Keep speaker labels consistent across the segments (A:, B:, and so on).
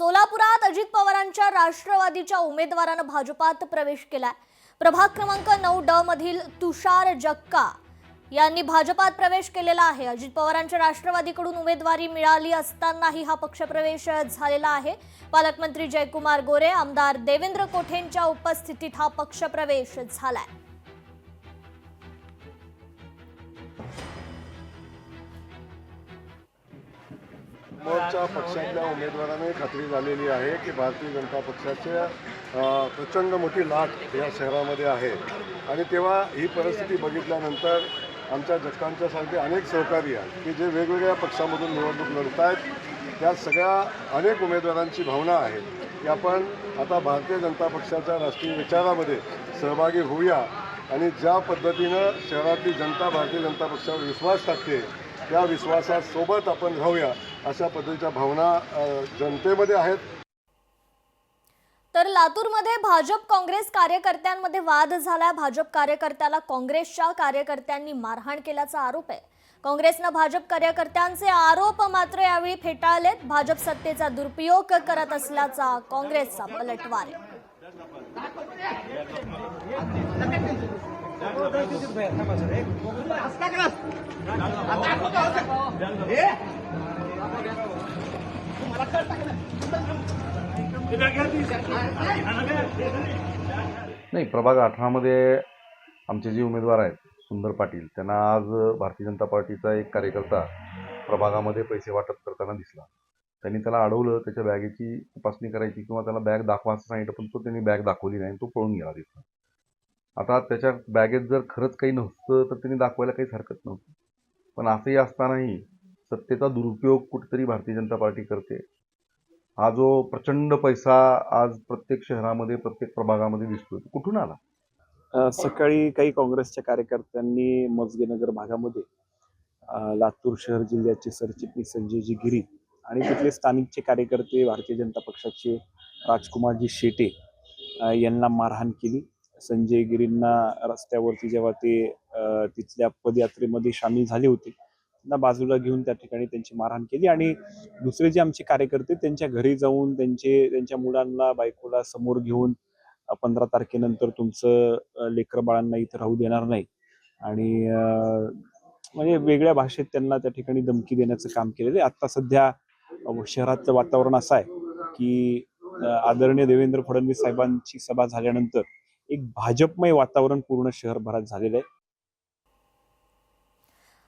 A: सोलापुरात अजित पवारांच्या राष्ट्रवादीच्या उमेदवारानं भाजपात प्रवेश केलाय। प्रभाग क्रमांक 9 मधील तुषार जक्का यांनी भाजपात प्रवेश केलेला आहे। अजित पवारांच्या राष्ट्रवादीकडून उमेदवारी मिळाली असतानाही हा पक्षप्रवेश झालेला आहे। पालकमंत्री जयकुमार गोरे, आमदार देवेंद्र कोठेंच्या उपस्थितीत हा पक्षप्रवेश झालाय।
B: मोर्चा पक्षातल्या उमेदवारांनी खात्री झालेली आहे की भारतीय जनता पक्षाच्या प्रचंड मोठी लाट या शहरामध्ये आहे आणि तेव्हा ही परिस्थिती बघितल्यानंतर आमच्या जक्कांच्यासारखे अनेक सहकारी आहेत की जे वेगवेगळ्या पक्षामधून निवडणूक लढत आहेत, त्या सगळ्या अनेक उमेदवारांची भावना आहे की आपण आता भारतीय जनता पक्षाच्या राष्ट्रीय विचारामध्ये सहभागी होऊया आणि ज्या पद्धतीनं शहरातली जनता भारतीय जनता पक्षावर विश्वास टाकते त्या विश्वासासोबत आपण राहूया अशा पद्धतीच्या भावना जनतेमध्ये आहेत।
A: तर लातूरमध्ये भाजप काँग्रेस कार्यकर्त्यांमध्ये वाद झाला। भाजप कार्यकर्त्याला काँग्रेसच्या कार्यकर्त्यांनी मारहाण केल्याचा आरोप आहे। काँग्रेसनं भाजप कार्यकर्त्यांचे आरोप मात्र यावेळी फेटाळलेत। भाजप सत्तेचा दुरुपयोग करत असल्याचा काँग्रेसचा पलटवार आहे।
C: नाही, प्रभाग 18 मध्ये आमचे जे उमेदवार आहेत सुंदर पाटील, त्यांना आज भारतीय जनता पार्टीचा एक कार्यकर्ता प्रभागामध्ये पैसे वाटप करताना दिसला। त्यांनी त्याला अडवलं, त्याच्या बॅगेची तपासणी करायची किंवा त्याला बॅग दाखवा असं सांगितलं, पण तो त्यांनी बॅग दाखवली नाही, तो पळून गेला तिथं। आता त्याच्या बॅगेत जर खरंच काही नसतं तर त्यांनी दाखवायला काहीच हरकत नव्हती, पण असंही असतानाही सत्तेचा दुरुपयोग कुठेतरी भारतीय जनता पार्टी करते। हा जो प्रचंड पैसा आज प्रत्येक शहरामध्ये प्रत्येक प्रभागामध्ये दिसतोय, कुठून आला?
D: सकाळी काही काँग्रेसच्या कार्यकर्त्यांनी मजगेनगर भागामध्ये लातूर शहर जिल्ह्याचे सरचिटणीस संजयजी गिरी आणि तिथले स्थानिकचे कार्यकर्ते भारतीय जनता पक्षाचे राजकुमारजी शेटे यांना मारहाण केली। संजय गिरींना रस्त्यावरती जेव्हा ते तिथल्या पदयात्रेमध्ये सामील झाले होते त्यांना बाजूला घेऊन त्या ठिकाणी त्यांची मारहाण केली आणि दुसरे जे आमचे कार्यकर्ते त्यांच्या घरी जाऊन त्यांच्या मुलांना बायकोला समोर घेऊन 15 तारखेनंतर तुमचं लेकरं बाळांना इथं राहू देणार नाही आणि म्हणजे वेगळ्या भाषेत त्यांना त्या ठिकाणी धमकी देण्याचं काम केलेलं आहे। आता सध्या शहराचं वातावरण असं आहे की आदरणीय देवेंद्र फडणवीस साहेबांची सभा झाल्यानंतर एक भाजपमय वातावरण पूर्ण शहरभरात झालेलं आहे।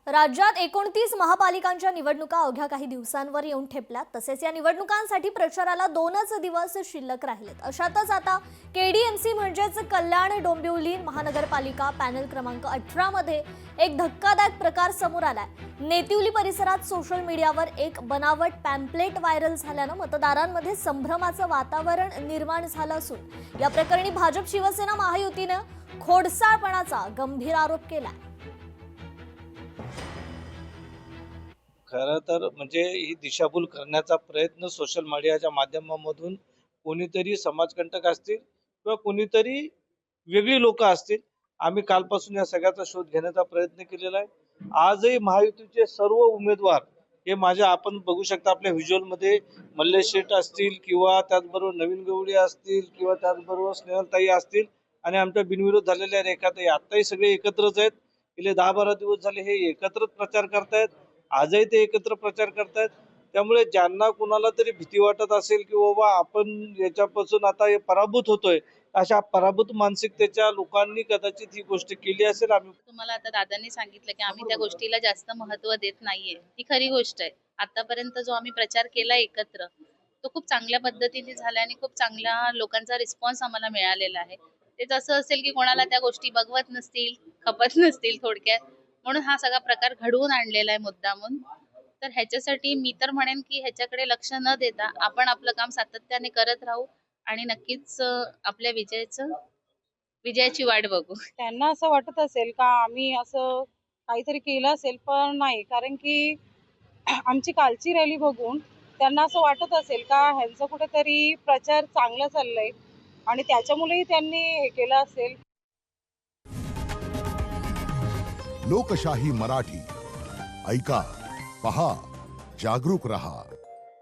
A: राज्यात 29 महापालिकांच्या निवडणुका अवघ्या काही दिवसांवर येऊन ठेपल्यात। तसेच या निवडणुकांसाठी प्रचाराला 2च दिवस शिल्लक राहिलेत। अशातच आता केडीएमसी म्हणजेच कल्याण डोंबिवली महानगरपालिका पॅनल क्रमांक 18 मध्ये एक धक्कादायक प्रकार समोर आलाय। नेतिवली परिसरात सोशल मीडियावर एक बनावट पॅम्पलेट व्हायरल झाल्यानं मतदारांमध्ये संभ्रमाचं वातावरण निर्माण झालं असून या प्रकरणी भाजप शिवसेना महायुतीनं खोडसाळपणाचा गंभीर आरोप केलाय।
E: खरं तर म्हणजे ही दिशाभूल करण्याचा प्रयत्न सोशल मीडियाच्या माध्यमामधून कोणीतरी समाजकंटक असतील किंवा कोणीतरी वेगळी लोक असतील। आम्ही कालपासून या सगळ्याचा शोध घेण्याचा प्रयत्न केलेला आहे। आजही महायुतीचे सर्व उमेदवार हे आपण बघू शकता आपल्या व्हिज्युअलमध्ये मल्लेश शेठ असतील किंवा त्याचबरोबर नवीन गवळी असतील किंवा त्याचबरोबर स्नेहलताई असतील आणि आमच्या बिनविरोध झालेल्या रेखाताई आत्ताही सगळे एकत्रच आहेत। गेले 10-12 दिवस झाले हे एकत्रच प्रचार करतायत, आजही ते एकत्र प्रचार करतायत। त्यामुळे ज्यांना कुणाला तरी भीती वाटत असेल की बाबा आपण याच्यापासून आता हे पराभूत होतोय, अशा पराभूत मानसिकतेच्या लोकांनी कदाचित ही गोष्ट केली असेल। आम्ही
F: तुम्हाला आता दादांनी सांगितलं की आम्ही त्या गोष्टीला जास्त महत्त्व देत नाहीये, ही खरी गोष्ट आहे। आतापर्यंत जो आम्ही प्रचार केला एकत्र तो खूप चांगल्या पद्धतीने झाला आणि खूप चांगला लोकांचा रिस्पॉन्स आम्हाला मिळालेला आहे। तेच असं असेल की कोणाला त्या गोष्टी बघवत नसतील, खपत नसतील थोडक्यात, म्हणून हा सगळा प्रकार घडवून आणलेला आहे मुद्दामून। तर ह्याच्यासाठी मी तर म्हणेन की ह्याच्याकडे लक्ष न देता आपण आपलं काम सातत्याने करत राहू आणि नक्कीच आपल्या विजयाची वाट बघू।
G: त्यांना असं वाटत असेल का आम्ही असं काहीतरी केलं असेल, पण नाही, कारण की आमची कालची रॅली बघून त्यांना असं वाटत असेल का ह्यांचं कुठेतरी प्रचार चांगला चाललाय आणि त्याच्यामुळेही त्यांनी हे केलं असेल।
H: लोकशाही मराठी ऐका, पहा, जागरूक रहा।